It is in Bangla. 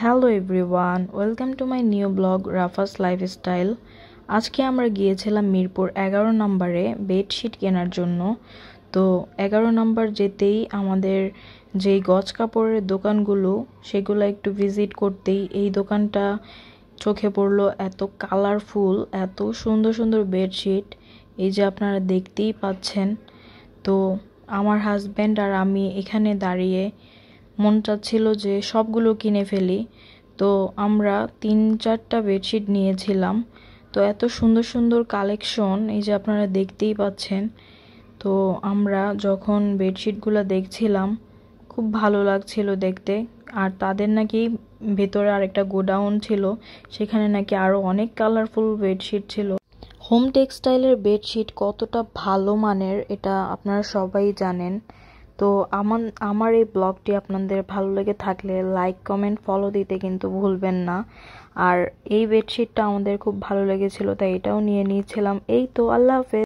Hello everyone, welcome to my new blog Rufus lifestyle. আজকে আমরা গিয়েছিলাম মিরপুর 11 নম্বরে বেডশিট কেনার জন্য। তো 11 নম্বর যেতেই আমাদের যেই গজ কাপড়ের দোকানগুলো সেগুলো একটু ভিজিট করতেই এই দোকানটা চোখে পড়লো। এত কালারফুল, এত সুন্দর সুন্দর বেডশিট, এই যে আপনারা দেখতেই পাচ্ছেন। তো আমার হাজব্যান্ড আর আমি এখানে দাঁড়িয়ে মন চাচ্ছিল যে সবগুলো কিনে ফেলি। তো আমরা 3-4টা বেডশিট নিয়েছিলাম। তো এত সুন্দর সুন্দর কালেকশন, এই যে আপনারা দেখতেই পাচ্ছেন। তো আমরা যখন বেডশিটগুলো দেখছিলাম খুব ভালো লাগছিল দেখতে। আর তাদের নাকি ভেতরে আরেকটা গোডাউন ছিল, সেখানে নাকি আরও অনেক কালারফুল বেডশিট ছিল। হোম টেক্সটাইলের বেডশিট কতটা ভালো মানের এটা আপনারা সবাই জানেন। তো আমার এই ব্লগটি আপনাদের ভালো লেগে থাকলে লাইক, কমেন্ট, ফলো দিতে কিন্তু ভুলবেন না। আর এই বেডশিটটা আমাদের খুব ভালো লেগেছিল, তাই এটাও নিয়ে নিয়েছিলাম। এই তো, আল্লাহ হাফেজ।